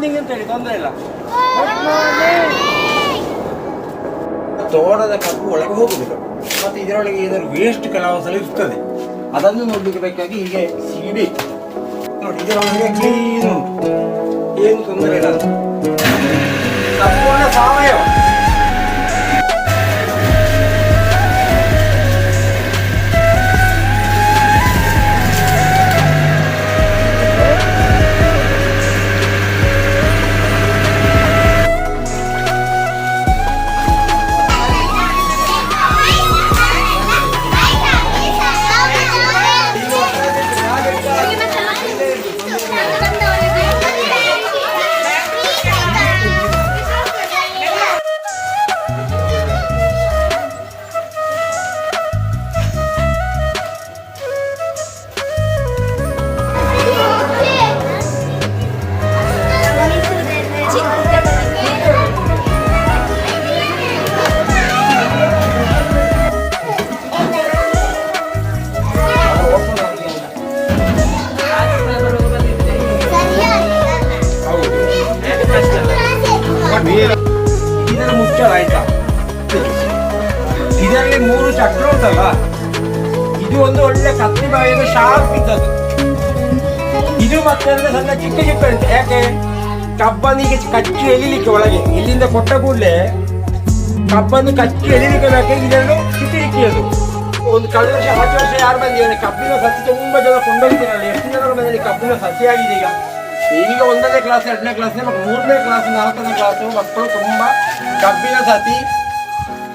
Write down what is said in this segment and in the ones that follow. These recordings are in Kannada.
ಮಾರ್ನಿಂಗ್ ಅಂತ ಹೇಳಿ ತೊಂದರೆ ಇಲ್ಲ. ತೋಟದ ಕಬ್ಬು ಒಳಗೆ ಹೋಗುದಿಲ್ಲ. ಮತ್ತೆ ಇದರೊಳಗೆ ಏನಾದ್ರು ವೇಸ್ಟ್ ಕೆಲವು ಸಲ ಇರ್ತದೆ, ಅದನ್ನು ನೋಡ್ಲಿಕ್ಕೆ ಬೇಕಾಗಿ ಹೀಗೆ ಸೀಡಿ ನೋಡಿ ಇದರೊಳಗೆ ಕ್ಲೀನ್ ಉಂಟು, ಏನು ತೊಂದರೆ ಇಲ್ಲ. ಸಂಪೂರ್ಣ ಸಾವಯವ. ಇದರ ಮುಚ್ಚಳ ಆಯ್ತಾ, ಇದರಲ್ಲಿ 3 ಚಕ್ರ ಉಂಟಲ್ಲ, ಇದು ಒಂದು ಒಳ್ಳೆ ಕತ್ತಿ ಬಾಯಿದ ಶಾರ್ಪ್ ಇದ್ದದ್ದು. ಇದು ಮತ್ತೆ ಸಣ್ಣ ಚಿಕ್ಕ ಚಿಕ್ಕ ಇರುತ್ತೆ. ಯಾಕೆ ಕಬ್ಬನಿಗೆ ಕಚ್ಚಿ ಎಳಿಲಿಕ್ಕೆ ಒಳಗೆ ಇಲ್ಲಿಂದ ಕೊಟ್ಟ ಕೂಡಲೇ ಕಬ್ಬನ್ನು ಕಚ್ಚಿ ಎಳಿಲಿಕ್ಕೆ ಬೇಕಾಗಿ ಇದನ್ನು ಚಿಟ್ಟಿಕ್ಕಿಯೋದು. ಒಂದು ಕಳೆದ ವರ್ಷ 10 ವರ್ಷ ಯಾರು ಬಂದಿದ್ದಾರೆ ಕಬ್ಬಿನ ಸಸಿ ತುಂಬಾ ಜನ ಕೊಂಡೊಯ್ತೀರಲ್ಲ, ಎಷ್ಟು ಜನರ ಮನೆಯಲ್ಲಿ ಕಬ್ಬಿನ ಸಸಿ ಆಗಿದೆ. ಈಗ 1ನೇ ಕ್ಲಾಸ್ 2ನೇ ಕ್ಲಾಸ್ ಮತ್ತು 3ನೇ ಕ್ಲಾಸ್ 4ನೇ ಕ್ಲಾಸು ಮಕ್ಕಳು ತುಂಬಾ ಕಬ್ಬಿನ ಸಸಿ,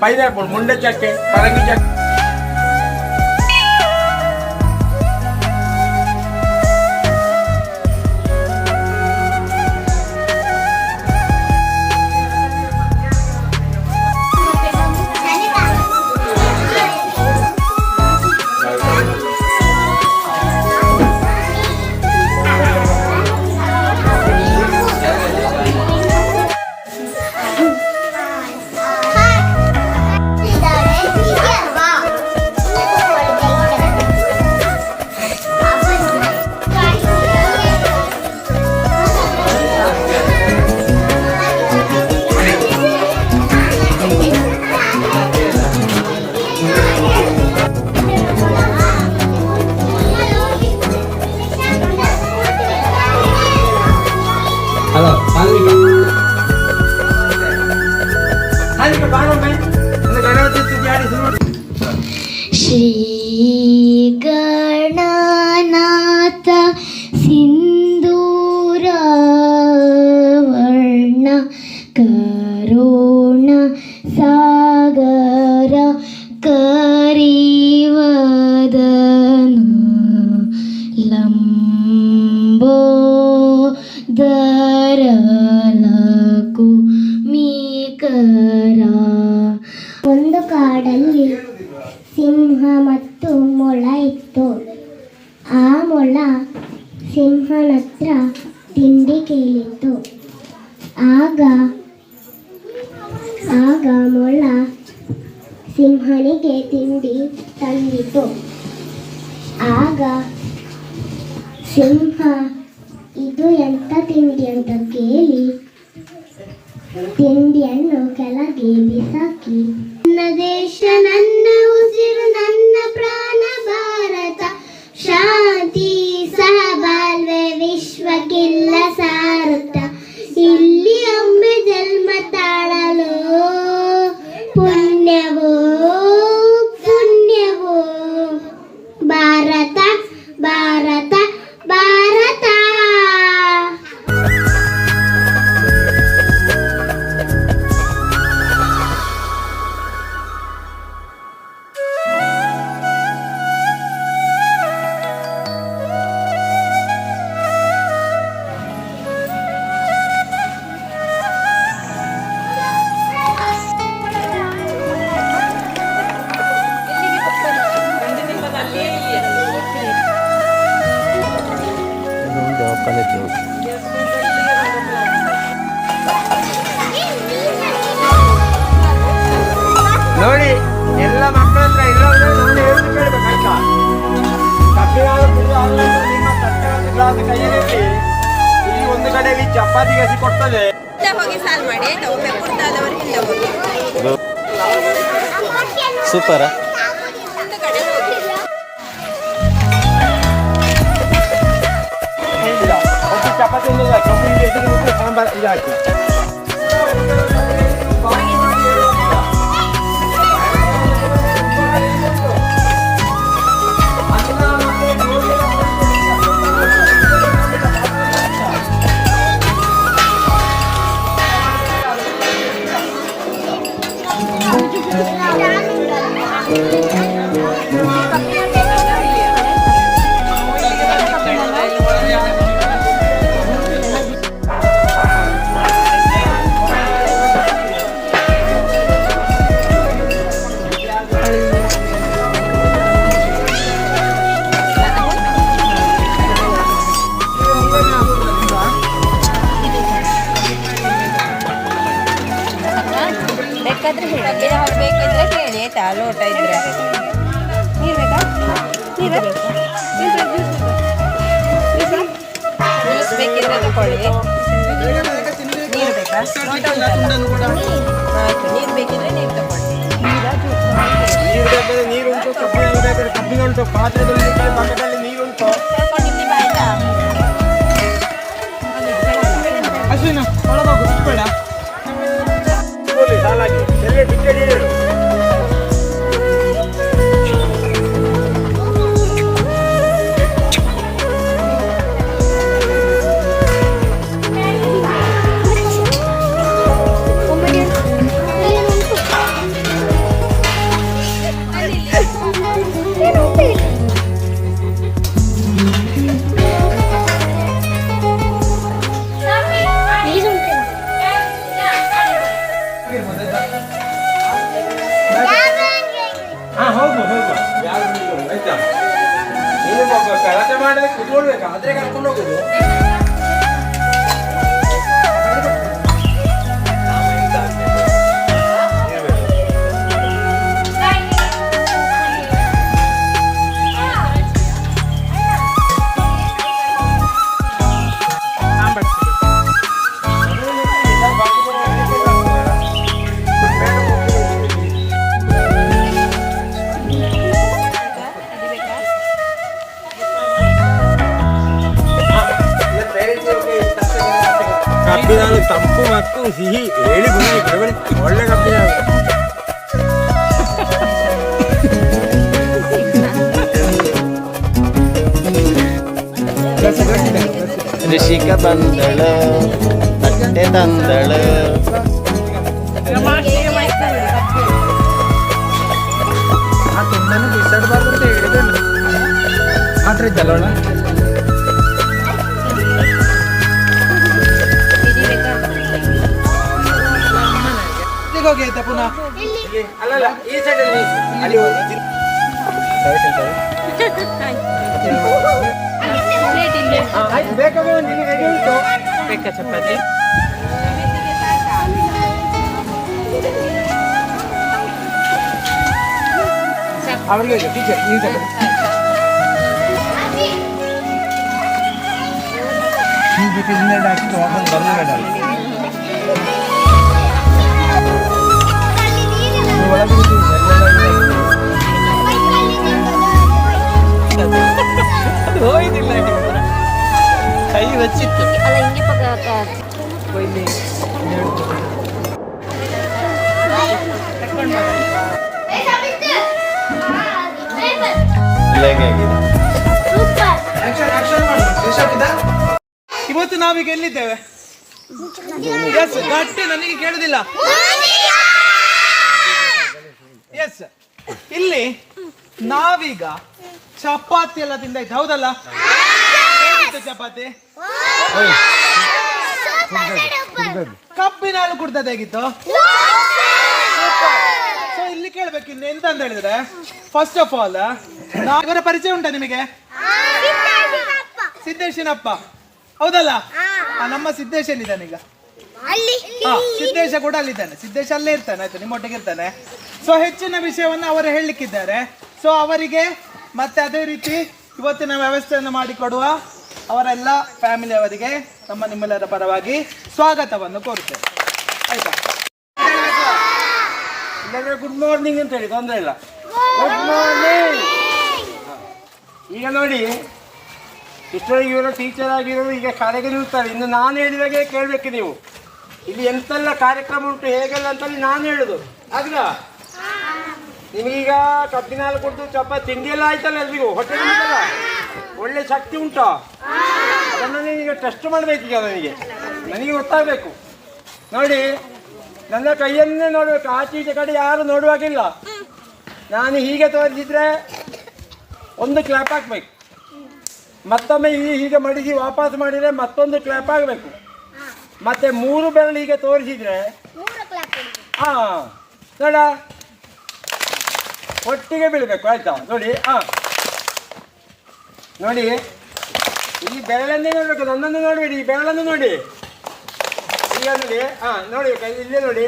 ಪೈನಾಪಲ್, ಮುಂಡೆ ಚಕ್ಕೆ, ಪರಂಗಿ ಚಕ್ಕೆ. Halo, Halika. Halika, baru main. Negara itu jadi semua. Shri Gananatha Sindura Varna Karuna Sagara Karivadana Lambo ದರಲಕು ಮೀಕರ. ಒಂದು ಕಾಡಲ್ಲಿ ಸಿಂಹ ಮತ್ತು ಮೊಲ ಇತ್ತು. ಆ ಮೊಲ ಸಿಂಹನ ಹತ್ರ ತಿಂಡಿ ಕೇಳಿತು. ಆಗ ಮೊಲ ಸಿಂಹನಿಗೆ ತಿಂಡಿ ತಂದಿತು. ಆಗ ಸಿಂಹ ಇದು ಎಂತ ತಿಂಡಿ ಅಂತ ಕೇಳಿ ತಿಂಡಿಯನ್ನು ಕೆಳಗೆ ಬಿಸಾಕಿ, ನನ್ನ ದೇಶ ನನ್ನ ಉಸಿರು ನನ್ನ ಪ್ರಾಣ ಭಾರತ, ಶಾಂತಿ ಸಹಬಾಳ್ವೆ ವಿಶ್ವಕ್ಕೆಲ್ಲ ಸಾರುತ್ತ, ಇಲ್ಲಿ ಒಮ್ಮೆ ಜನ್ಮ ತಾಳಲು ಪುಣ್ಯವೋ ಪುಣ್ಯವೋ, ಭಾರತ ಭಾರತ ಭಾರತ. ನೋಡಿ ಎಲ್ಲ ಮಕ್ಕಳ ಹತ್ರ ಇರೋದ್ರೆ ನೋಡಿ ಹೇಳ್ತು ಕೇಳ್ಬೇಕಾಯ್ತಾ. ಕಬ್ಬಿನಾದ ಪುಡಿ ನಿಮ್ಮ ತಟ್ಟೆ ಗ್ಲಾಸ್ ಕೈಯಲ್ಲಿ ಇಲ್ಲಿ 1 ಒಂದು ಕಡೆಯಲ್ಲಿ ಚಪಾತಿಗೆ ಹಸಿ ಕೊಡ್ತದೆ. ಹೋಗಿ ಸಾಲ್ ಮಾಡಿ ಆಯ್ತಾ, ಒಮ್ಮೆ ಕುರ್ತಾದವರು ಹಿಂದೆ ಹೋಗಿ ಸೂಪರ್. ಒಂದು ಕಡೆ ಹೋಗಿ ಚಪಾತಿ ಸಾಂಬಾರ್ ಇದು ಹಾಕಿ. ಬೇಕಾದ್ರೆ ಹೇಳಿ, ಯಾವ್ದು ಬೇಕಿದ್ರೆ ಹೇಳಿ ಆಯ್ತಾ. ಲೋಟ ಇದ್ರೆ ನೀರು ಬೇಕಾ? ನೀರು ಜ್ಯೂಸ್ ಬೇಕಿದ್ರೆ ತಗೊಳ್ಳಿ. ನೀರು ಬೇಕಾ? ಲೋಟ ಉಂಟಲ್ಲ? ಆಯ್ತು, ನೀರು ಬೇಕಿದ್ರೆ ನೀರು ತಗೊಳ್ಳಿ. ನೀರು ಬೇಕಾದ್ರೆ ನೀರು ಉಂಟು, ಕಬ್ಬಿನ ಬೇಕಾದ್ರೆ ಕಬ್ಬಿನ ಉಂಟು, ಪಾತ್ರೆದಲ್ಲಿ ಪಕ್ಕದಲ್ಲಿ ನೀರು ಉಂಟು. ತಗೊಂಡಿದ್ದೀವಿ ಆಯ್ತಾ? ಅಶ್ವಿನ ಒಳಗೋಗು, ಬೇಡ ಸಾಲಾಗಿ ಎಲ್ಲ ಬಿಟ್ಟಡಿ ಹೇಳು. ಆಯ್ತಾ, ನೀನು ಕರಾಟೆ ಮಾಡಿದ್ರೆ ಕುತ್ಕೊಳ್ಬೇಕಾ, ಆದ್ರೆ ಕರ್ಕೊಂಡು ಹೋಗುದು. ಕಬ್ಬಿನ ತಂಪು ಮತ್ತು ಸಿಹಿ ಹೇಳಿ ಒಳ್ಳೆ ಕಬ್ಬಿನ. ಋಷಿಕ ಬಂದಳು ತಟ್ಟೆ ತಂದಳು. ಆ ತುಂಬಾನು ಬಿಸಾಡಬಾರ್ದು ಅಂತ ಹೇಳಿದೆ ಮಾತ್ರ ಇದ್ದಲ್ಲ. ಹೋಗಿ ಆಯ್ತಾ ಪುನಃ ಅಲ್ಲಲ್ಲ ಈ ಸೈಡ್ ಅಲ್ಲಿ ಹೋಗಿ ಆಯ್ತು. ಬೇಕಾಗ ನಿಮಗೆ ರೆಡಿ ಉಂಟು ಬೇಕಾ ಚಪಾತಿ? ಅವರಿಗೆ ಟೀಚರ್ ನೀವು ಬೇಕಿದ್ರೆ ಹಾಕಿ ವಾಪಸ್ ಬರಬೇಡ. ಹೋಯ್ತಿಲ್ಲ ಕೈ ವಚ್ಚಿತ್ತು ಅಲ್ಲ ಹಿಂಗೆ ಇವತ್ತು ನಾವೀಗ ಎಲ್ಲಿದ್ದೇವೆ? ಗಟ್ಟಿ ನನಗೆ ಕೇಳುದಿಲ್ಲ. ಎಸ್, ಇಲ್ಲಿ ನಾವೀಗ ಚಪಾತಿ ಎಲ್ಲ ತಿಂದಾಯ್ತು, ಹೌದಲ್ಲ? ಚಪಾತಿ ಕಬ್ಬಿನ ಹಾಲು ಕುಡ್ದದ್ದು ಹೇಗಿತ್ತು? ಸೊ ಇಲ್ಲಿ ಕೇಳ್ಬೇಕು ಇನ್ನು ಎಂತ ಅಂತ ಹೇಳಿದ್ರೆ, ಫಸ್ಟ್ ಆಫ್ ಆಲ್ ಇವರ ಪರಿಚಯ ಉಂಟಾ ನಿಮಗೆ? ಸಿದ್ದೇಶನಪ್ಪ, ಹೌದಲ್ಲ? ನಮ್ಮ ಸಿದ್ದೇಶ್ ಎಲ್ಲಿದ್ದಾನೆ ಈಗ? ಸಿದ್ದೇಶ ಕೂಡ ಅಲ್ಲಿದ್ದಾನೆ. ಸಿದ್ದೇಶ ಅಲ್ಲೇ ಇರ್ತಾನೆ, ಆಯ್ತು, ನಿಮ್ಮೊಟ್ಟಿಗೆ ಇರ್ತಾನೆ. ಸೊ ಹೆಚ್ಚಿನ ವಿಷಯವನ್ನು ಅವರು ಹೇಳಲಿಕ್ಕಿದ್ದಾರೆ. ಸೊ ಅವರಿಗೆ ಮತ್ತೆ ಅದೇ ರೀತಿ ಇವತ್ತಿನ ವ್ಯವಸ್ಥೆಯನ್ನು ಮಾಡಿಕೊಡುವ ಅವರೆಲ್ಲ ಫ್ಯಾಮಿಲಿ ಅವರಿಗೆ ನಿಮ್ಮೆಲ್ಲರ ಪರವಾಗಿ ಸ್ವಾಗತವನ್ನು ಕೋರುತ್ತೇವೆ. ಆಯ್ತಾ? ಇಲ್ಲಾಂದ್ರೆ ಗುಡ್ ಮಾರ್ನಿಂಗ್ ಅಂತ ಹೇಳಿ ತೊಂದರೆ ಇಲ್ಲ. Good morning. ಈಗ ನೋಡಿ, ಇಷ್ಟೊಳಗೆ ಇವರು ಟೀಚರ್ ಆಗಿರೋರು ಈಗ ಕಾರ್ಯಕ್ರಮ ಇರ್ತಾರೆ. ಇನ್ನು ನಾನು ಹೇಳಿದಾಗೆ ಕೇಳಬೇಕು ನೀವು. ಇಲ್ಲಿ ಎಂತೆಲ್ಲ ಕಾರ್ಯಕ್ರಮ ಉಂಟು ಹೇಗೆಲ್ಲ ಅಂತೇಳಿ ನಾನು ಹೇಳುದು ಆಗ ನಿಮಗೀಗ ಕಬ್ಬಿನಾಲು ಕೊಟ್ಟು ಚಪಾತಿ ತಿಂಡಿ ಎಲ್ಲ ಆಯ್ತಲ್ಲ, ಎಲ್ರಿಗೂ ಹೊಟ್ಟೆ ಉಂಟಲ್ಲ, ಒಳ್ಳೆ ಶಕ್ತಿ ಉಂಟಾ? ಅದನ್ನು ಈಗ ಟೆಸ್ಟ್ ಮಾಡಬೇಕೀಗ. ನನಗೆ ಗೊತ್ತಾಗಬೇಕು. ನೋಡಿ, ನನ್ನ ಕೈಯನ್ನೇ ನೋಡಬೇಕು, ಆಚೀಚೆ ಕಡೆ ಯಾರು ನೋಡುವಾಗಿಲ್ಲ. ನಾನು ಹೀಗೆ ತೋರಿಸಿದ್ರೆ ಒಂದು ಕ್ಲಾಪ್ ಹಾಕ್ಬೇಕು, ಮತ್ತೊಮ್ಮೆ ಹೀಗೆ ಮಡಿಸಿ ವಾಪಸ್ ಮಾಡಿದರೆ ಮತ್ತೊಂದು ಕ್ಲಾಪ್ ಆಗಬೇಕು, ಮತ್ತೆ 3 ಬೆರಳು ಹೀಗೆ ತೋರಿಸಿದ್ರೆ ಹಾಂ ನೋಡ ಒಟ್ಟಿಗೆ ಬೀಳಬೇಕು. ಆಯ್ತಾ? ನೋಡಿ, ನೋಡಿ ಇಲ್ಲಿ ಬೆರಳನ್ನೇ ನೋಡಬೇಕು, ನನ್ನನ್ನು ನೋಡಬೇಡಿ, ಈ ಬೆರಳನ್ನು ನೋಡಿ. ಈಗ ನೋಡಿ, ನೋಡಿ ಕೈ ಇಲ್ಲೇ ನೋಡಿ.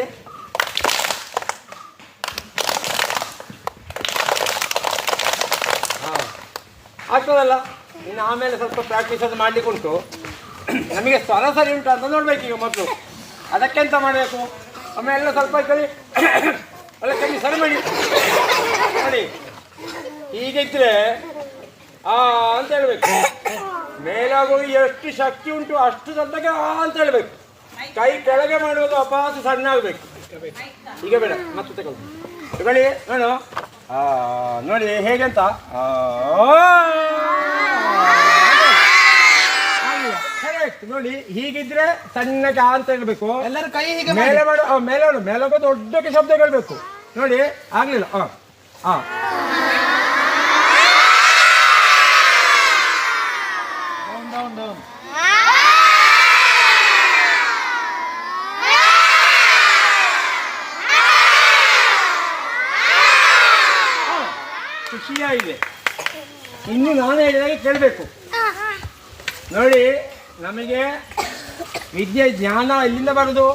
ಆಗ್ತದಲ್ಲ. ಇನ್ನು ಆಮೇಲೆ ಸ್ವಲ್ಪ ಪ್ರಾಕ್ಟೀಸ್ ಅದು ಮಾಡಲಿಕ್ಕೆ ಉಂಟು. ನಮಗೆ ಸ್ವರ ಸರಿ ಉಂಟು ಅಂತ ನೋಡ್ಬೇಕು ಈಗ ಮೊದಲು. ಅದಕ್ಕೆಂತ ಮಾಡಬೇಕು, ಆಮೇಲೆ ಸ್ವಲ್ಪ ಕಲಿ ಅಲ್ಲ ಕಮ್ಮಿ ಸರಿ ಮಾಡಿ ನೋಡಿ. ಹೀಗಿದ್ರೆ ಅಂತ ಹೇಳ್ಬೇಕು. ಮೇಲಾಗೋಗಿ ಎಷ್ಟು ಶಕ್ತಿ ಉಂಟು ಅಷ್ಟು ಸದ್ದಕ್ಕೆ ಅಂತ ಹೇಳ್ಬೇಕು. ಕೈ ಕೆಳಗೆ ಮಾಡುವುದು ಅಪಾಸ ಸಣ್ಣ ಆಗಬೇಕು. ಈಗ ಬೇಡ, ಮತ್ತೆ ತಗೊಳ್ಳಿ ನೋಡು. ನೋಡಿ ಹೇಗಂತ ಕರೆಕ್ಟ್. ನೋಡಿ ಹೀಗಿದ್ರೆ ಸಣ್ಣಗೆ ಅಂತ ಹೇಳ್ಬೇಕು. ಎಲ್ಲರೂ ಕೈ ಹೀಗೆ ಮೇಲೆ ಮಾಡು, ಮೇಲೆ ಮಾಡು, ಮೇಲೆ ಹೋಗೋದು ದೊಡ್ಡಕ್ಕೆ ಶಬ್ದ ಹೇಳ್ಬೇಕು. ನೋಡಿ ಆಗ್ಲಿಲ್ಲ. ಖುಷಿಯಾಗಿದೆ. ಇನ್ನು ನಾನು ಹೇಳಿದಾಗ ಕೇಳಬೇಕು. ನೋಡಿ, ನಮಗೆ ವಿದ್ಯೆ ಜ್ಞಾನ ಎಲ್ಲಿಂದ ಬರುವುದು?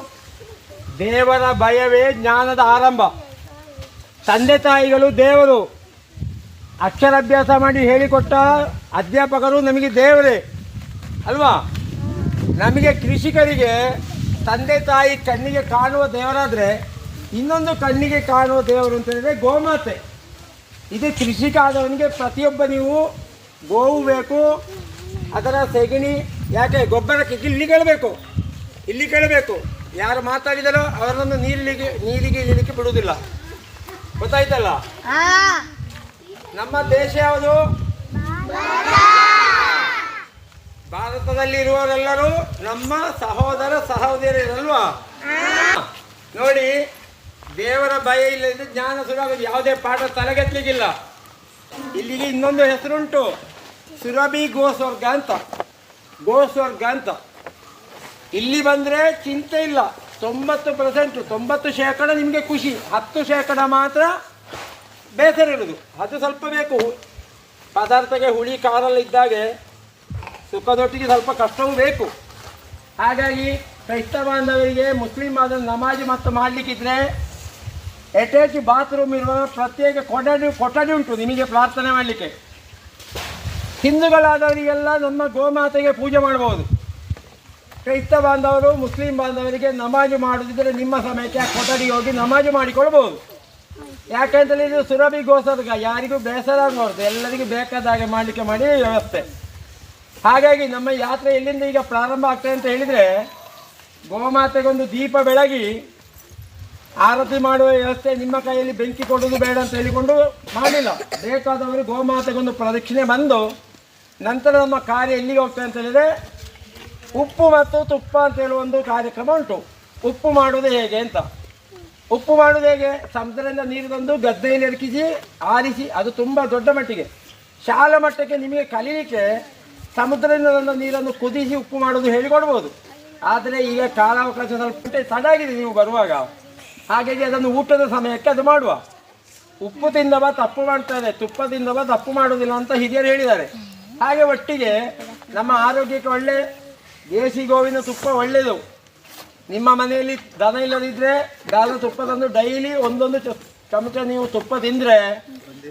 ದೇವರ ಭಯವೇ ಜ್ಞಾನದ ಆರಂಭ. ತಂದೆ ತಾಯಿಗಳು ದೇವರು. ಅಕ್ಷರಾಭ್ಯಾಸ ಮಾಡಿ ಹೇಳಿಕೊಟ್ಟ ಅಧ್ಯಾಪಕರು ನಮಗೆ ದೇವರೇ ಅಲ್ವಾ? ನಮಗೆ ಕೃಷಿಕರಿಗೆ ತಂದೆ ತಾಯಿ ಕಣ್ಣಿಗೆ ಕಾಣುವ ದೇವರಾದರೆ, ಇನ್ನೊಂದು ಕಣ್ಣಿಗೆ ಕಾಣುವ ದೇವರು ಅಂತ ಹೇಳಿದರೆ ಗೋಮಾತೆ. ಇದು ಕೃಷಿಕ ಆದವನಿಗೆ ಪ್ರತಿಯೊಬ್ಬ ನೀವು ಗೋವು ಬೇಕು, ಅದರ ಸೆಗಣಿ, ಯಾಕೆ ಗೊಬ್ಬರಕ್ಕೆ ಇಲ್ಲಿ ಕೇಳಬೇಕು, ಇಲ್ಲಿ ಕೇಳಬೇಕು. ಯಾರು ಮಾತಾಡಿದರೋ ಅವರನ್ನು ನೀರಿಗೆ ಇಳಿಲಿಕ್ಕೆ ಬಿಡುವುದಿಲ್ಲ. ಗೊತ್ತಾಯ್ತಲ್ಲ? ನಮ್ಮ ದೇಶ ಯಾವುದು? ಭಾರತದಲ್ಲಿ ಇರುವವರೆಲ್ಲರೂ ನಮ್ಮ ಸಹೋದರ ಸಹೋದರಿಯರಲ್ವಾ? ನೋಡಿ, ದೇವರ ಭಯ ಇಲ್ಲದಿದ್ದರೆ ಜ್ಞಾನ ಶುರುವಾಗೋದು. ಯಾವುದೇ ಪಾಠ ತಲೆಗೆತ್ತಲಿಕ್ಕಿಲ್ಲ. ಇಲ್ಲಿಗೆ ಇನ್ನೊಂದು ಹೆಸರುಂಟು, ಸುರಭಿ ಗೋಸ್ವರ್ಗ ಅಂತ. ಗೋಸ್ವರ್ಗ ಅಂತ. ಇಲ್ಲಿ ಬಂದರೆ ಚಿಂತೆ ಇಲ್ಲ. 90% 90% ನಿಮಗೆ ಖುಷಿ, 10% ಮಾತ್ರ ಬೇಸರ ಇರೋದು. ಅದು ಸ್ವಲ್ಪ ಬೇಕು. ಪದಾರ್ಥಕ್ಕೆ ಹುಳಿ ಖಾರೆಲ್ಲ ಇದ್ದಾಗೆ ಸುಖದೊಟ್ಟಿಗೆ ಸ್ವಲ್ಪ ಕಷ್ಟವೂ ಬೇಕು. ಹಾಗಾಗಿ ಕ್ರೈಸ್ತ ಬಾಂಧವರಿಗೆ, ಮುಸ್ಲಿಂ ಬಾಂಧವ ನಮಾಜ್ ಮತ್ತು ಮಾಡಲಿಕ್ಕಿದ್ರೆ ಅಟ್ಯಾಚ್ ಬಾತ್ರೂಮ್ ಇರುವ ಪ್ರತ್ಯೇಕ ಕೊಠಡಿ ಉಂಟು ನಿಮಗೆ ಪ್ರಾರ್ಥನೆ ಮಾಡಲಿಕ್ಕೆ. ಹಿಂದೂಗಳಾದವರಿಗೆಲ್ಲ ನಮ್ಮ ಗೋಮಾತೆಗೆ ಪೂಜೆ ಮಾಡ್ಬೋದು. ಕ್ರೈಸ್ತ ಬಾಂಧವರು, ಮುಸ್ಲಿಂ ಬಾಂಧವರಿಗೆ ನಮಾಜು ಮಾಡೋದಿದ್ದರೆ ನಿಮ್ಮ ಸಮಯಕ್ಕೆ ಆ ಕೊಠಡಿಗೆ ಹೋಗಿ ನಮಾಜು ಮಾಡಿಕೊಳ್ಬೋದು. ಯಾಕೆಂತಲೇ ಇದು ಸುರಭಿ ಗೋಸ್ವರ್ಗ, ಯಾರಿಗೂ ಬೇಸರ ಆಗಬಾರ್ದು, ಎಲ್ಲರಿಗೂ ಬೇಕಾದ ಹಾಗೆ ಮಾಡಲಿಕ್ಕೆ ಮಾಡಿ ವ್ಯವಸ್ಥೆ. ಹಾಗಾಗಿ ನಮ್ಮ ಯಾತ್ರೆ ಎಲ್ಲಿಂದ ಈಗ ಪ್ರಾರಂಭ ಆಗ್ತದೆ ಅಂತ ಹೇಳಿದರೆ, ಗೋಮಾತೆಗೊಂದು ದೀಪ ಬೆಳಗಿ ಆರತಿ ಮಾಡುವ ವ್ಯವಸ್ಥೆ. ನಿಮ್ಮ ಕೈಯಲ್ಲಿ ಬೆಂಕಿ ಕೊಡೋದು ಬೇಡ ಅಂತ ಹೇಳಿಕೊಂಡು ಮಾಡಲಿಲ್ಲ. ಬೇಕಾದವರು ಗೋಮಾತೆಗೊಂದು ಪ್ರದಕ್ಷಿಣೆ ಬಂದು ನಂತರ ನಮ್ಮ ಕಾರ್ಯ ಎಲ್ಲಿಗೆ ಹೋಗ್ತದೆ ಅಂತ ಹೇಳಿದರೆ, ಉಪ್ಪು ಮತ್ತು ತುಪ್ಪ ಅಂತ ಹೇಳುವ ಒಂದು ಕಾರ್ಯಕ್ರಮ ಉಂಟು. ಉಪ್ಪು ಮಾಡುವುದು ಹೇಗೆ ಅಂತ. ಉಪ್ಪು ಮಾಡುವುದು ಹೇಗೆ? ಸಮುದ್ರದಿಂದ ನೀರು ತಂದು ಗದ್ದೆಯಲ್ಲಿ ಎರಕಿಸಿ ಆರಿಸಿ, ಅದು ತುಂಬ ದೊಡ್ಡ ಮಟ್ಟಿಗೆ ಶಾಲಾ ಮಟ್ಟಕ್ಕೆ ನಿಮಗೆ ಕಲೀಲಿಕ್ಕೆ ಸಮುದ್ರದಿಂದ ತಂದ ನೀರನ್ನು ಕುದಿಸಿ ಉಪ್ಪು ಮಾಡೋದು ಹೇಳಿಕೊಡ್ಬೋದು. ಆದರೆ ಈಗ ಕಾಲಾವಕಾಶ ಸ್ವಲ್ಪ ತಡ ಆಗಿದೆ ನೀವು ಬರುವಾಗ. ಹಾಗಾಗಿ ಅದನ್ನು ಊಟದ ಸಮಯಕ್ಕೆ ಅದು ಮಾಡುವ. ಉಪ್ಪು ತಿಂದವ ತಪ್ಪು ಮಾಡ್ತಾರೆ, ತುಪ್ಪ ತಿಂದವ ತಪ್ಪು ಮಾಡೋದಿಲ್ಲ ಅಂತ ಹಿರಿಯರು ಹೇಳಿದ್ದಾರೆ. ಹಾಗೆ ಒಟ್ಟಿಗೆ ನಮ್ಮ ಆರೋಗ್ಯಕ್ಕೆ ಒಳ್ಳೆ ದೇಸಿ ಗೋವಿನ ತುಪ್ಪ ಒಳ್ಳೆಯದು. ನಿಮ್ಮ ಮನೆಯಲ್ಲಿ ದನ ಇಲ್ಲದಿದ್ದರೆ ದಾನ ತುಪ್ಪ ತಂದು ಡೈಲಿ ಒಂದೊಂದು ಚಮಚ ನೀವು ತುಪ್ಪ ತಿಂದರೆ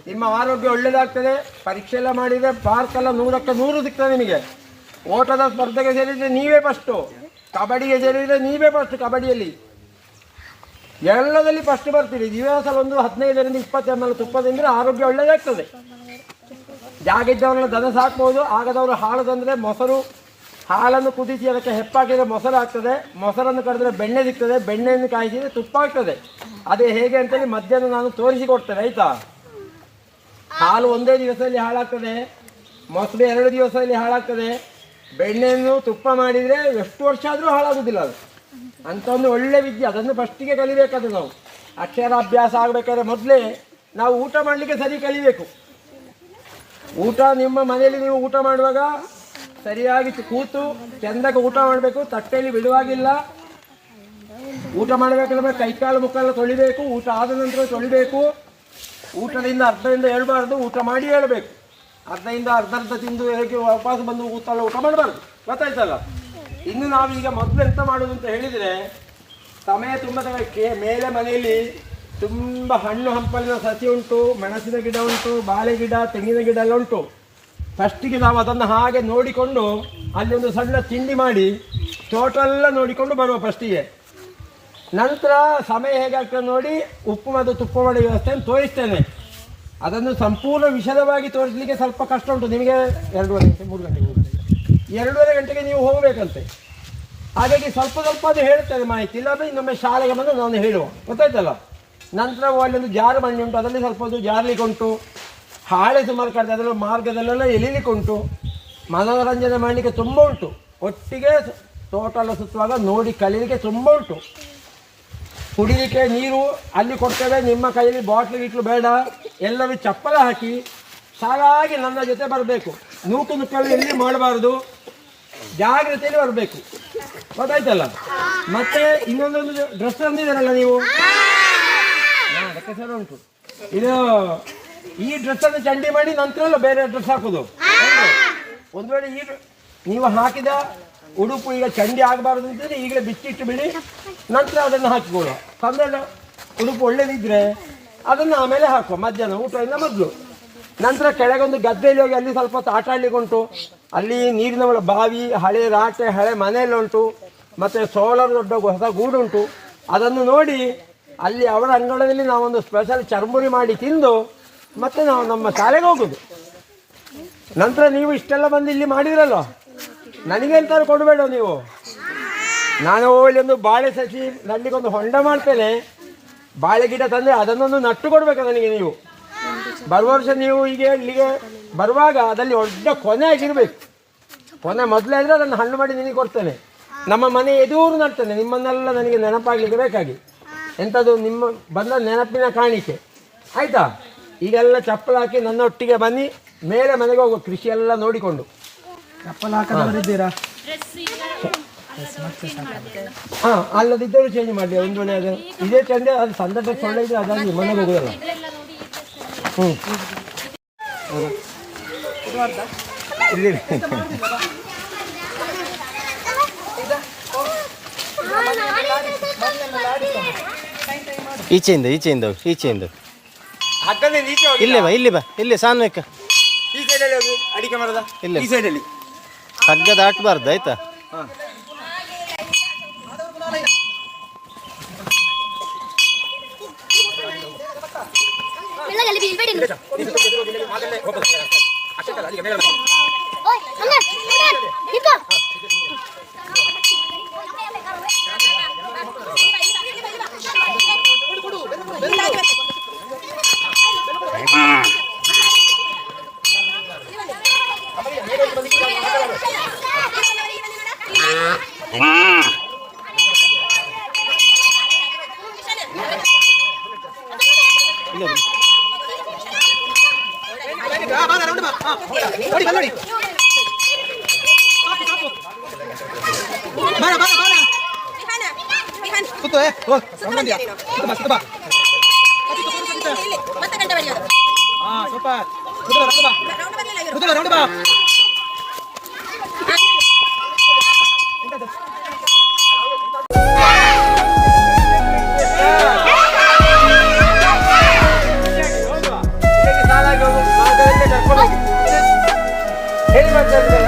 ನಿಮ್ಮ ಆರೋಗ್ಯ ಒಳ್ಳೆಯದಾಗ್ತದೆ. ಪರೀಕ್ಷೆ ಎಲ್ಲ ಮಾಡಿದರೆ ಮಾರ್ಕೆಲ್ಲ 100ಕ್ಕೆ 100 ಸಿಗ್ತದೆ ನಿಮಗೆ. ಓಟದ ಸ್ಪರ್ಧೆಗೆ ಸೇರಿದರೆ ನೀವೇ ಫಸ್ಟು, ಕಬಡ್ಡಿಗೆ ಸೇರಿದರೆ ನೀವೇ ಫಸ್ಟ್. ಕಬಡ್ಡಿಯಲ್ಲಿ ಎಲ್ಲದಲ್ಲಿ ಫಸ್ಟ್ ಬರ್ತೀರಿ. ದಿವಸ ಒಂದು 15ರಿಂದ 20 ml ತುಪ್ಪ ತಿಂದರೆ ಆರೋಗ್ಯ ಒಳ್ಳೆಯದಾಗ್ತದೆ. ಜಾಗ ಇದ್ದವರೆಲ್ಲ ದನ ಸಾಕ್ಬೋದು. ಆಗದವರು ಹಾಲು ತಂದರೆ ಮೊಸರು, ಹಾಲನ್ನು ಕುದಿಸಿ ಅದಕ್ಕೆ ಹೆಪ್ಪಾಕಿದರೆ ಮೊಸರು ಆಗ್ತದೆ. ಮೊಸರನ್ನು ಕರೆದ್ರೆ ಬೆಣ್ಣೆ ಸಿಗ್ತದೆ. ಬೆಣ್ಣೆಯನ್ನು ಕಾಯಿಸಿದರೆ ತುಪ್ಪ ಆಗ್ತದೆ. ಅದೇ ಹೇಗೆ ಅಂತೇಳಿ ಮಧ್ಯಾಹ್ನ ನಾನು ತೋರಿಸಿಕೊಡ್ತೇನೆ, ಆಯಿತಾ? ಹಾಲು ಒಂದೇ ದಿವಸದಲ್ಲಿ ಹಾಳಾಗ್ತದೆ, ಮೊಸರು 2 ದಿವಸದಲ್ಲಿ ಹಾಳಾಗ್ತದೆ. ಬೆಣ್ಣೆಯನ್ನು ತುಪ್ಪ ಮಾಡಿದರೆ ಎಷ್ಟು ವರ್ಷ ಆದರೂ ಹಾಳಾಗೋದಿಲ್ಲ ಅದು. ಅಂಥ ಒಂದು ಒಳ್ಳೆ ವಿದ್ಯೆ, ಅದನ್ನು ಫಸ್ಟಿಗೆ ಕಲಿಬೇಕಾದ್ರೆ ನಾವು. ಅಕ್ಷರಾಭ್ಯಾಸ ಆಗಬೇಕಾದ್ರೆ ಮೊದಲೇ ನಾವು ಊಟ ಮಾಡಲಿಕ್ಕೆ ಸರಿ ಕಲಿಬೇಕು. ಊಟ ನಿಮ್ಮ ಮನೆಯಲ್ಲಿ ನೀವು ಊಟ ಮಾಡುವಾಗ ಸರಿಯಾಗಿ ಕೂತು ಚೆಂದಕ್ಕೆ ಊಟ ಮಾಡಬೇಕು. ತಟ್ಟೆಯಲ್ಲಿ ಬಿಡುವಾಗಿಲ್ಲ. ಊಟ ಮಾಡಬೇಕಾದ್ರೆ ಕೈಕಾಲು ಮುಖೆಲ್ಲ ತೊಳಿಬೇಕು. ಊಟ ಆದ ನಂತರ ತೊಳಿಬೇಕು. ಊಟದಿಂದ ಅರ್ಧದಿಂದ ಹೇಳಬಾರ್ದು, ಊಟ ಮಾಡಿ ಹೇಳಬೇಕು. ಅರ್ಧ ತಿಂದು ಹೇಗೆ ವಾಪಸ್ ಬಂದು ಊಟ ಮಾಡಬಾರ್ದು, ಗೊತ್ತಾಯ್ತಲ್ಲ? ಇನ್ನು ನಾವೀಗ ಮೊದಲು ಎಂತ ಮಾಡೋದು ಅಂತ ಹೇಳಿದರೆ, ಸಮಯ ತುಂಬ ತಗೊಳ್ಳಕ್ಕೆ ಮೇಲೆ ಮನೆಯಲ್ಲಿ ತುಂಬ ಹಣ್ಣು ಹಂಪಲಿನ ಸಸಿ ಉಂಟು, ಮೆಣಸಿನ ಗಿಡ ಉಂಟು, ಬಾಳೆ ಗಿಡ, ತೆಂಗಿನ ಗಿಡ ಎಲ್ಲ ಉಂಟು. ಫಸ್ಟಿಗೆ ನಾವು ಅದನ್ನು ಹಾಗೆ ನೋಡಿಕೊಂಡು ಅಲ್ಲಿ ಒಂದು ಸಣ್ಣ ತಿಂಡಿ ಮಾಡಿ ತೋಟ ಎಲ್ಲ ನೋಡಿಕೊಂಡು ಬರುವ ಫಸ್ಟಿಗೆ. ನಂತರ ಸಮಯ ಹೇಗಾಗ್ತದೆ ನೋಡಿ ಉಪ್ಪು ಮತ್ತು ತುಪ್ಪ ಮಾಡೋ ವ್ಯವಸ್ಥೆಯನ್ನು ತೋರಿಸ್ತೇನೆ. ಅದನ್ನು ಸಂಪೂರ್ಣ ವಿಶದವಾಗಿ ತೋರಿಸಲಿಕ್ಕೆ ಸ್ವಲ್ಪ ಕಷ್ಟ ಉಂಟು. ನಿಮಗೆ 2:30 ಗಂಟೆ 3 ಗಂಟೆಗೆ 2:30 ಗಂಟೆಗೆ ನೀವು ಹೋಗಬೇಕಂತೆ. ಹಾಗಾಗಿ ಸ್ವಲ್ಪ ಅದು ಹೇಳ್ತೇನೆ ಮಾಹಿತಿ. ಇಲ್ಲಾಂದರೆ ಇನ್ನೊಮ್ಮೆ ಶಾಲೆಗೆ ಬಂದು ನಾನು ಹೇಳುವ, ಗೊತ್ತಾಯ್ತಲ್ಲ? ನಂತರ ಅಲ್ಲೊಂದು ಜಾರು ಬಂಡಿ ಉಂಟು, ಅದರಲ್ಲಿ ಸ್ವಲ್ಪ ಒಂದು ಜಾರ್ಲಿಕ್ಕೆ ಉಂಟು. ಹಾಳೆ ಸುಮಾರು ಕಡಿಮೆ, ಅದರಲ್ಲಿ ಮಾರ್ಗದಲ್ಲೆಲ್ಲ ಎಳಿಲಿಕ್ಕೆ ಉಂಟು. ಮನೋರಂಜನೆ ಮಾಡಲಿಕ್ಕೆ ತುಂಬ ಉಂಟು. ಒಟ್ಟಿಗೆ ತೋಟ ಎಲ್ಲ ಸುತ್ತುವಾಗ ನೋಡಿ ಕಲೀಲಿಕ್ಕೆ ತುಂಬ ಉಂಟು. ಕುಡಿಲಿಕ್ಕೆ ನೀರು ಅಲ್ಲಿ ಕೊಡ್ತೇವೆ. ನಿಮ್ಮ ಕೈಯಲ್ಲಿ ಬಾಟ್ಲು ಗಿಟ್ಲು ಬೇಡ. ಎಲ್ಲರೂ ಚಪ್ಪಲ ಹಾಕಿ ಸಾಲಾಗಿ ನನ್ನ ಜೊತೆ ಬರಬೇಕು. ನೂಕುನುಕ್ಕಲ್ಲಿ ಎಲ್ಲಿ ಮಾಡಬಾರ್ದು, ಜಾಗ್ರತೆಯಲ್ಲಿ ಬರಬೇಕು, ಗೊತ್ತಾಯ್ತಲ್ಲ? ಮತ್ತೆ ಇನ್ನೊಂದೊಂದು ಡ್ರೆಸ್ ತಂದಿದ್ದಾರಲ್ಲ ನೀವು, ಅದಕ್ಕೆ ಸಲ ಉಂಟು. ಇದು ಈ ಡ್ರೆಸ್ಸನ್ನು ಚಂಡಿ ಮಾಡಿ ನಂತರ ಬೇರೆ ಡ್ರೆಸ್ ಹಾಕೋದು. ಒಂದು ವೇಳೆ ಈ ನೀವು ಹಾಕಿದ ಉಡುಪು ಈಗ ಚಂಡಿ ಆಗಬಾರ್ದು ಅಂತಂದರೆ ಈಗಲೇ ಬಿಚ್ಚಿಟ್ಟು ಬಿಡಿ, ನಂತರ ಅದನ್ನು ಹಾಕಿಕೊಳ್ಳುವ. ತಂದ ಉಡುಪು ಒಳ್ಳೇದಿದ್ದರೆ ಅದನ್ನು ಆಮೇಲೆ ಹಾಕುವ ಮಧ್ಯಾಹ್ನ ಊಟದಿಂದ ಮೊದಲು. ನಂತರ ಕೆಳಗೊಂದು ಗದ್ದೆಯಲ್ಲಿ ಹೋಗಿ ಅಲ್ಲಿ ಸ್ವಲ್ಪ ಹೊತ್ತು ಆಟ ಆಡಲಿಕ್ಕೆ ಉಂಟು. ಅಲ್ಲಿ ನೀರಿನ ಬಾವಿ, ಹಳೆ ರಾಟೆ, ಹಳೆ ಮನೆಯೆಲ್ಲ ಉಂಟು. ಮತ್ತು ಸೋಲಾರ್ ದೊಡ್ಡ ಹೊಸ ಗೂಡು ಉಂಟು. ಅದನ್ನು ನೋಡಿ ಅಲ್ಲಿ ಅವರ ಅಂಗಳದಲ್ಲಿ ನಾವೊಂದು ಸ್ಪೆಷಲ್ ಚರ್ಮುರಿ ಮಾಡಿ ತಿಂದು ಮತ್ತೆ ನಾವು ನಮ್ಮ ಶಾಲೆಗೆ ಹೋಗೋದು. ನಂತರ ನೀವು ಇಷ್ಟೆಲ್ಲ ಬಂದು ಇಲ್ಲಿ ಮಾಡಿದ್ರಲ್ಲ, ನನಗೆ ಎಂತಾದ್ರು ಕೊಡಬೇಡ ನೀವು. ನಾನು ಇಲ್ಲಿ ಒಂದು ಬಾಳೆ ಸಸಿ ನಡಲಿಕ್ಕೊಂದು ಹೊಂಡ ಮಾಡ್ತೇನೆ. ಬಾಳೆ ಗಿಡ ತಂದರೆ ಅದನ್ನೊಂದು ನಟ್ಟು ಕೊಡಬೇಕು ನನಗೆ ನೀವು. ಬರುವ ವರ್ಷ ನೀವು ಈಗ ಇಲ್ಲಿಗೆ ಬರುವಾಗ ಅದಲ್ಲಿ ದೊಡ್ಡ ಕೊನೆ ಆಗಿರಬೇಕು. ಕೊನೆ ಮೊದಲೇ ಆದರೆ ಅದನ್ನು ಹಣ್ಣು ಮಾಡಿ ನಿನಗೆ ಕೊಡ್ತೇನೆ. ನಮ್ಮ ಮನೆ ಎದುರು ನಡ್ತೇನೆ. ನಿಮ್ಮನ್ನೆಲ್ಲ ನನಗೆ ನೆನಪಾಗಲಿಕ್ಕೆ ಬೇಕಾಗಿ ಎಂಥದ್ದು ನಿಮ್ಮ ಬಂದ ನೆನಪಿನ ಕಾಣಿಕೆ, ಆಯಿತಾ? ಈಗೆಲ್ಲ ಚಪ್ಪಲ್ ಹಾಕಿ ನನ್ನೊಟ್ಟಿಗೆ ಬನ್ನಿ, ಮೇಲೆ ಮನೆಗೆ ಹೋಗುವ ಕೃಷಿ ಎಲ್ಲ ನೋಡಿಕೊಂಡು. ಚಪ್ಪಲ್ ಹಾಕಿದ್ದೀರಾ? ಹಾಂ, ಅಲ್ಲದಿದ್ದರೂ ಚೇಂಜ್ ಮಾಡಲಿ. ಒಂದು ವೇಳೆ ಅದು ಇದೇ ಚಂದ, ಅದು ಸಂದರ್ಭ ಸೊಳ್ಳೆ ಇದ್ರೆ ಅದಾಗಿ ಮನೆಗೆ ಹೋಗೋದಲ್ಲ. ಇಲ್ಲಿ ಈಚೆಯಿಂದ ಹಗ್ಗದ ನೀಚೆ ಹೋಗಿ ಇಲ್ಲಿ ಬಾ ಇಲ್ಲಿ ಸಾನ್ವೇಕ ಈ ಸೈಡಲ್ಲಿ ಹೋಗಿ ಅಡಿಕೆ ಮರದ ಇಲ್ಲ ಈ ಸೈಡಲ್ಲಿ ಹಗ್ಗ ದಾಟಬಾರ್ದು, ಆಯ್ತಾ? ಹಾಂ, ಹೇಳಿ ಬರ್ತಾರೆ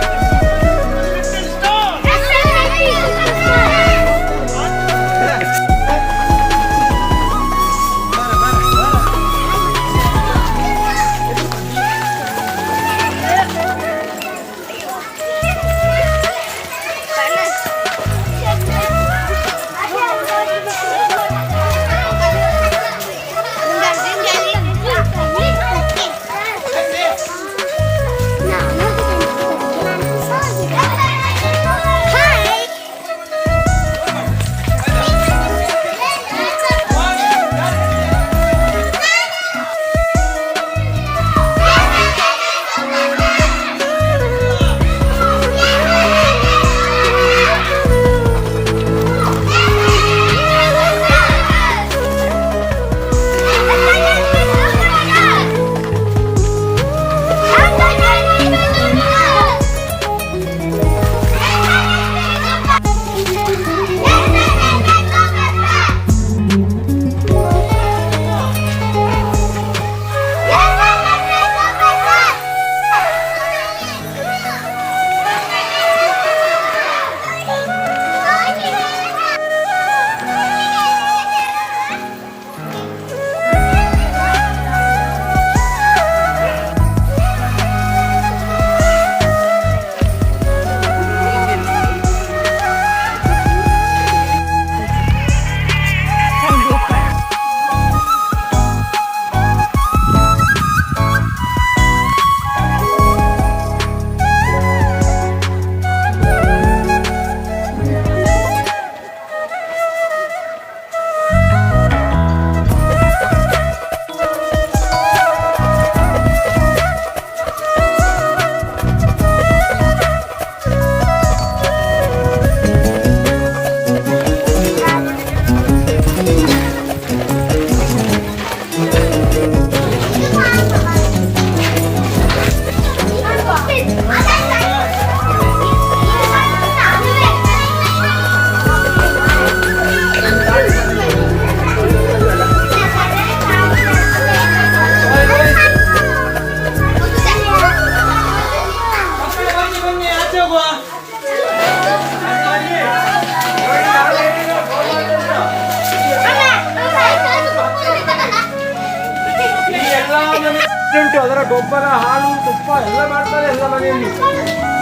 ಎಷ್ಟುಂಟು ಅದರ ಗೊಬ್ಬರ, ಹಾಲು, ತುಪ್ಪ ಎಲ್ಲ ಮಾಡ್ತಾರೆ ಎಲ್ಲ ಮನೆಯಲ್ಲಿ.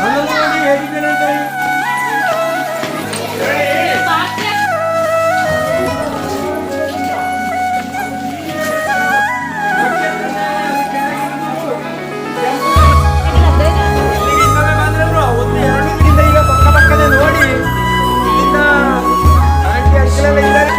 ನನ್ನನ್ನು ನೋಡಿ ಹೇಗಿದ್ದೇನೆ ಅಂತ ಹೇಳಿ. ಒಂದು 2 ದಿನದಿಂದ ಈಗ ಪಕ್ಕ ಪಕ್ಕನೆ ನೋಡಿ ಇಲ್ಲಿಂದ ಆಂಟಿ ಅಂಕಲೆಲ್ಲ ಇದ್ದಾರೆ.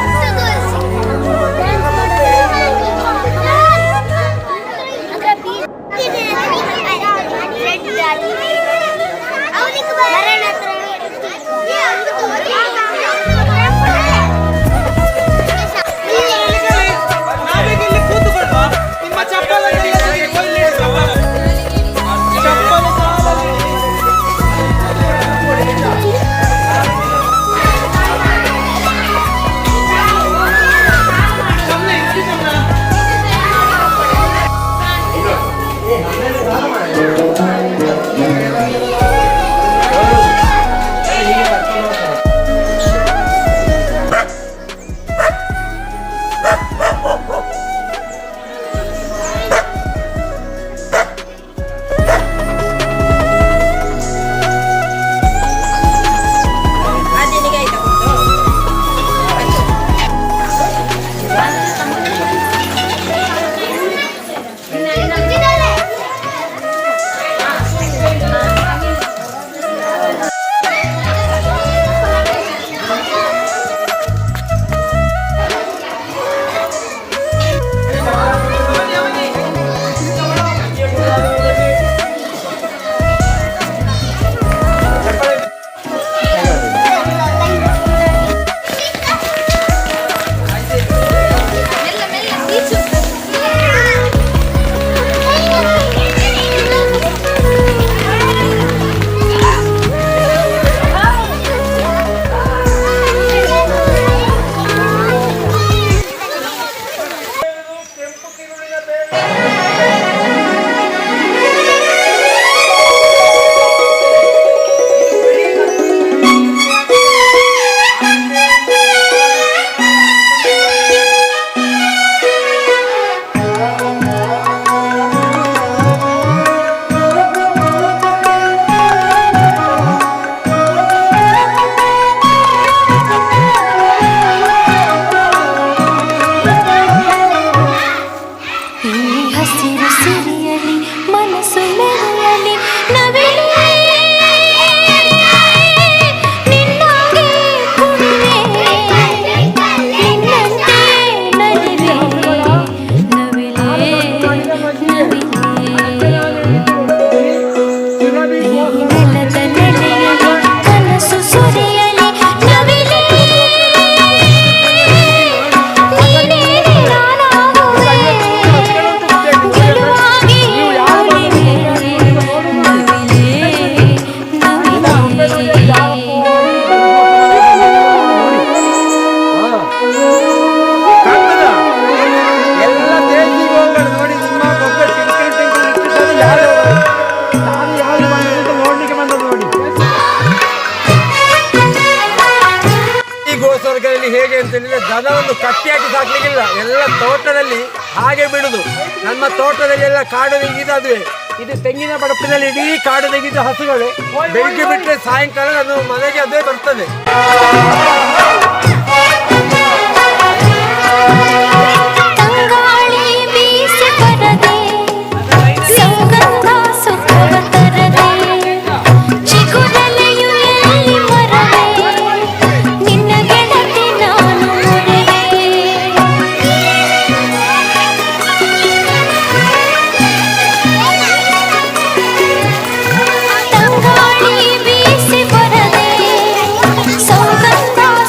ಹೇಗೆ ಅಂತ ಹೇಳಿದ್ರೆ ದನವನ್ನು ಕಟ್ಟಿಯಾಗಿ ಸಾಕ್ಲಿಕ್ಕಿಲ್ಲ, ಎಲ್ಲ ತೋಟದಲ್ಲಿ ಹಾಗೆ ಬಿಡುದು. ನಮ್ಮ ತೋಟದಲ್ಲಿ ಎಲ್ಲ ಕಾಡು ತೆಗೆದದುವೆ. ಇದು ತೆಂಗಿನ ಬಡಪಿನಲ್ಲಿ ಇಡೀ ಕಾಡು ತೆಗೆದ ಹಸುಗಳೇ. ಬೆಳಿಗ್ಗೆ ಬಿಟ್ಟರೆ ಸಾಯಂಕಾಲ ಅದು ಮನೆಗೆ ಅದೇ ಬರ್ತದೆ.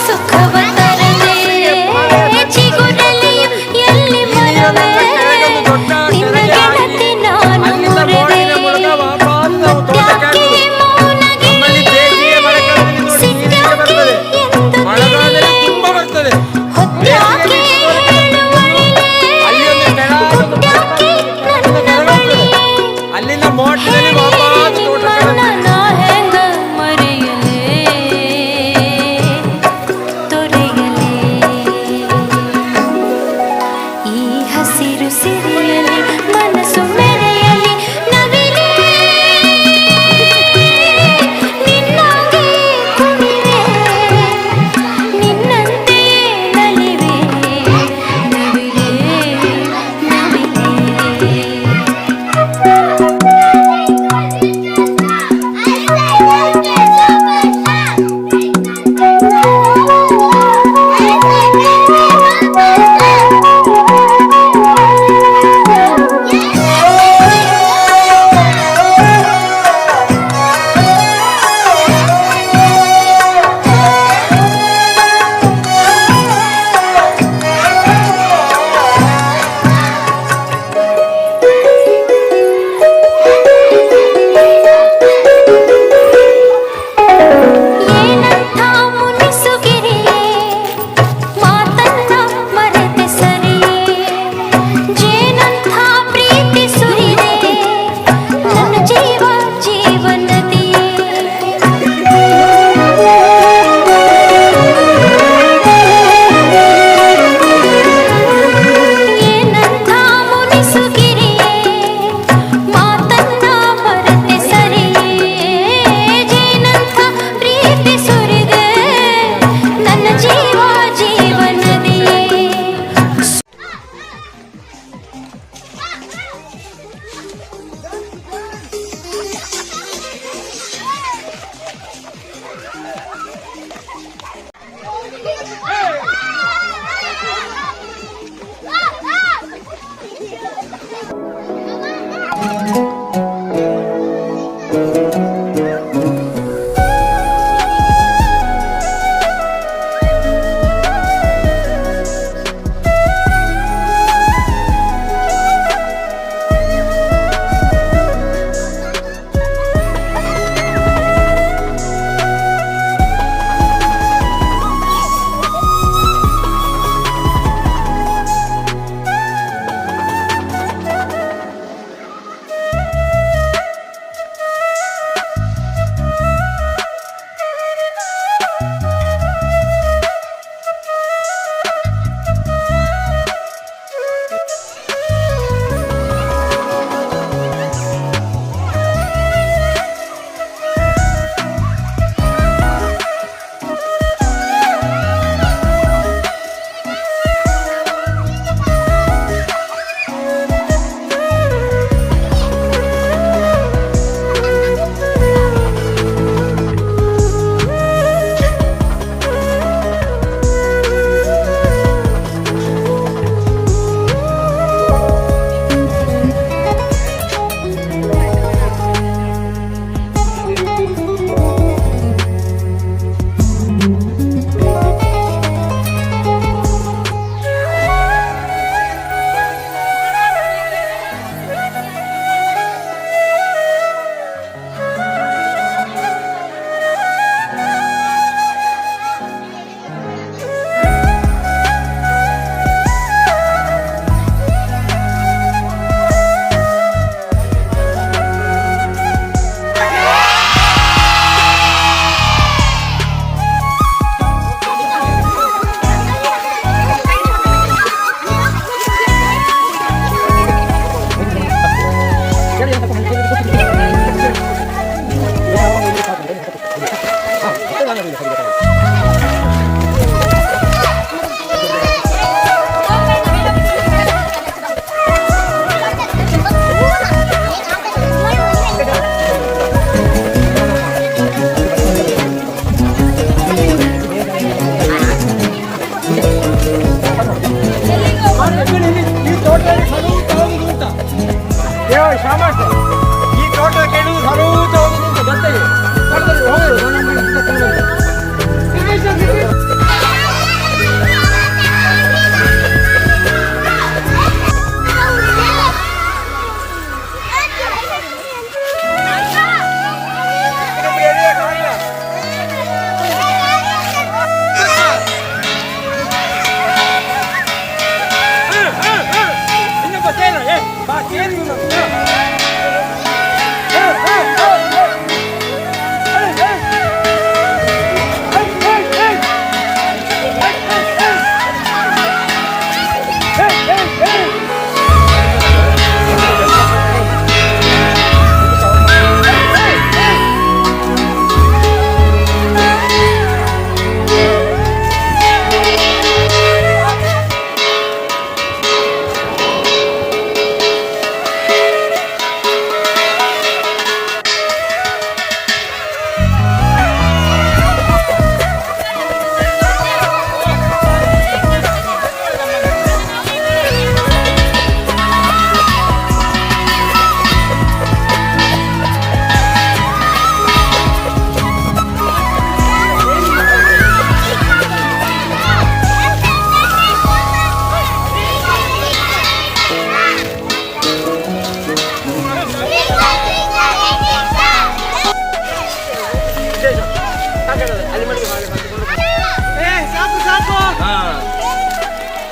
ಸುಖ ಈ ತೋಟ ಕೆಡುವುದು ಸರೂತ ಹೋಗುದು ಗದ್ದೆಗೆ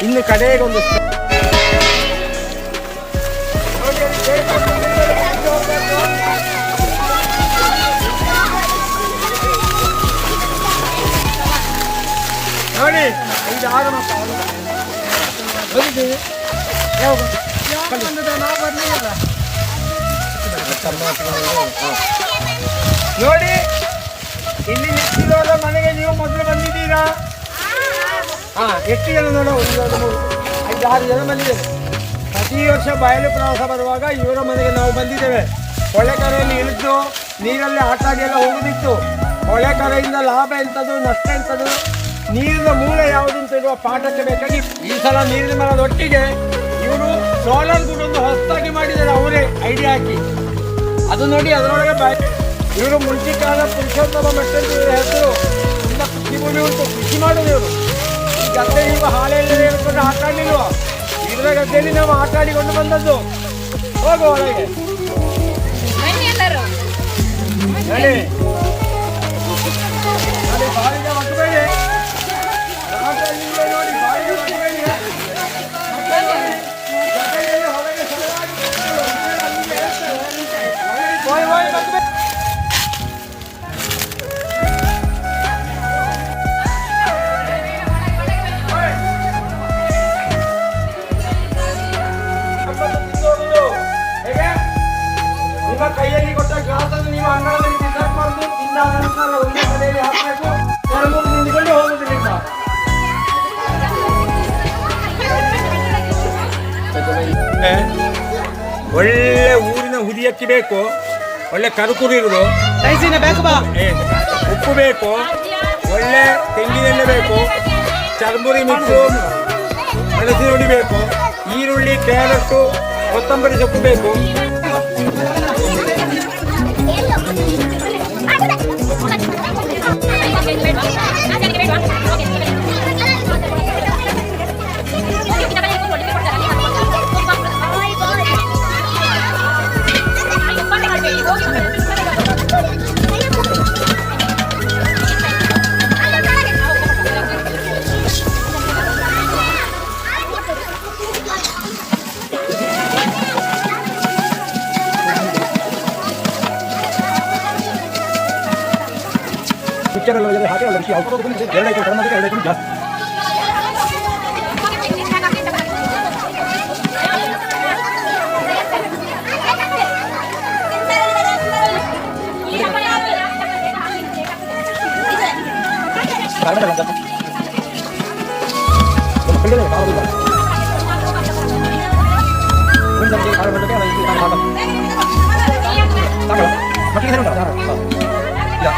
ಇನ್ನು ಕಡೆಗೊಂದು ನೋಡಿ ಇದು ಆಗ ಬಂದಿದ್ದೀವಿ ನಾವು ಬರಲಿಲ್ಲ ನೋಡಿ ಇಲ್ಲಿ ನಿಂತಿರೋರ ಮನೆಗೆ ನೀವು ಮೊದಲು ಬಂದಿದ್ದೀರಾ? ಹಾ, ಎಷ್ಟು ಜನ ನೋಡೋ? 5-6 ಜನ ಬಂದಿದ್ದೇವೆ. ಪ್ರತಿ ವರ್ಷ ಬಯಲು ಪ್ರವಾಸ ಬರುವಾಗ ಇವರ ಮನೆಗೆ ನಾವು ಬಂದಿದ್ದೇವೆ. ಹೊಳೆಕರೆಯಲ್ಲಿ ಇಳಿದು ನೀರಲ್ಲಿ ಆಟ ಆಡಿಯೆಲ್ಲ ಹೋಗುದಿತ್ತು. ಹೊಳೆಕರೆಯಿಂದ ಲಾಭ ಎಂಥದ್ದು, ನಷ್ಟ ಎಂಥದ್ದು, ನೀರಿನ ಮೂಲ ಯಾವುದಂತ ಇರುವ ಪಾಠಕ್ಕೆ ಬೇಕಾಗಿ ಈ ಸಲ ನೀರಿನ ಮರದ ಒಟ್ಟಿಗೆ ಇವರು ಸೋಲಾರ್ ಕೂಡ ಒಂದು ಹೊಸದಾಗಿ ಮಾಡಿದ್ದಾರೆ ಅವರೇ ಐಡಿಯಾ ಹಾಕಿ. ಅದು ನೋಡಿ ಅದರೊಳಗೆ ಇವರು ಮುಂಚೆ ಕಾಲ ಪುರುಷೋತ್ತಮ ಮೆಟ್ಟಲ್ ಹೆಸರು ತುಂಬ ಕೃಷಿ ಭೂಮಿ ಉಂಟು, ಕೃಷಿ ಮಾಡೋದು ಇವರು. ಈ ಗದ್ದೆ ನೀವು ಹಾಳೆಲ್ಲ ಹೇಳ್ಕೊಂಡು ಆಟ ಆಡಲಿಲ್ವ? ಇದರ ಗದ್ದೆಯಲ್ಲಿ ನಾವು ಆಟ ಆಡಿಕೊಂಡು ಬಂದದ್ದು. ಹೋಗುವ ಒಳಗೆ ಬನ್ನಿ ಎಲ್ಲರೂ. ಹೇಳಿ ನೋಡಿ, ಬಾಯಿಗೆ ಮಕ್ಕಬೇಡಿ, ನೋಡಿ ಬಾಯಿಗೆ ಮಕ್ಕಬೇಡಿ. ಗದ್ದೆಯಲ್ಲಿ ಹೊರಗೆ ಸಲವಾಗಿ ಬಾಯ್ ಬಾಯ್ ಮಕ್ಕಬೇಡಿ. ನಿಮ್ಮ ಕೈಯಲ್ಲಿ ಕೊಟ್ಟ ಗ್ಲಾಸನ್ನು ನೀವು ಅಂಗಳದಲ್ಲಿ ಬಿಸಾಕ್ ಮಾಡುದು, ತಿಂದಾದ ನಂತರ ಒಂದೇ ಕಡೆಯಲ್ಲಿ ಹಾಕಬೇಕು, ಎರಡು ನಿಂತ್ಕೊಂಡು ಹೋಗುವುದರಿಂದ. ಒಳ್ಳೆ ಊರಿನ ಹುದಿಯಕ್ಕಿ ಬೇಕು, ಒಳ್ಳೆ ಕರುಕುರು ಇರುವುದು, ಉಪ್ಪು ಬೇಕು, ಒಳ್ಳೆ ತೆಂಗಿನೆಣ್ಣೆ ಬೇಕು, ಚರ್ಮುರಿ ಮಿಕ್ಸು, ಮೆಣಸಿನ ಹುಡಿ ಬೇಕು, ಈರುಳ್ಳಿ, ಕ್ಯಾರೆಟ್ಟು, ಕೊತ್ತಂಬರಿ ಸೊಪ್ಪು ಬೇಕು. ಪಿಕ್ಚರ್ ಎಲ್ಲ ಹಾಕಿ ಎರಡು ಜಾಸ್ತಿ.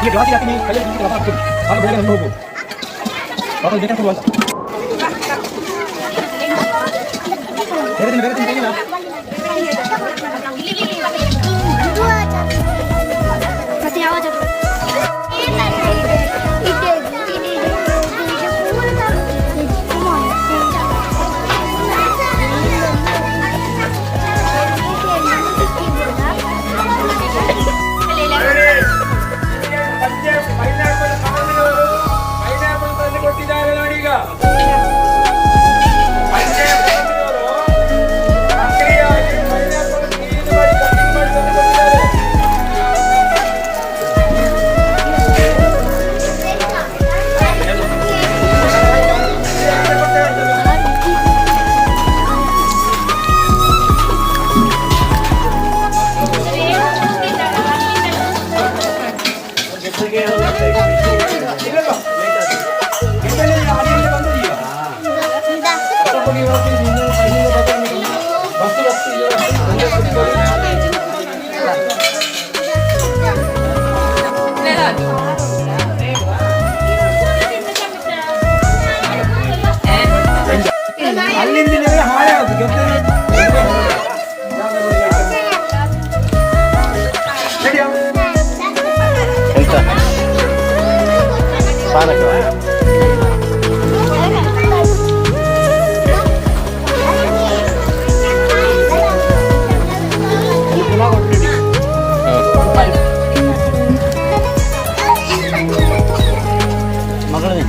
ಈ ಗ್ಲಾಸ್ ಹಾಕಿ ನೀವು ಕೈಯಲ್ಲಿ ಆಗ ಬೇಗ ಹೋಗು ಬೇರೆ ಬೇರೆ ತಿಂತೀನಿ. ಮತ್ತೆ ಯಾವ ಕೊಟ್ಟಿದ್ದಾರೆ ನೋಡಿ ಈಗ. ಅಲ್ಲಿಂದ ಹಾಳೆ ಆಗುತ್ತೆ ಎಂತ ಪಾನಕ ಮಗಳೇ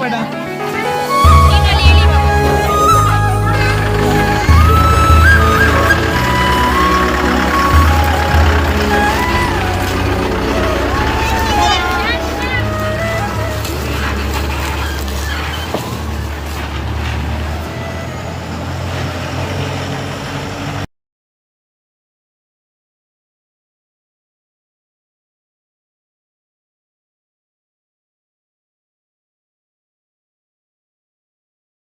ಬೇಡ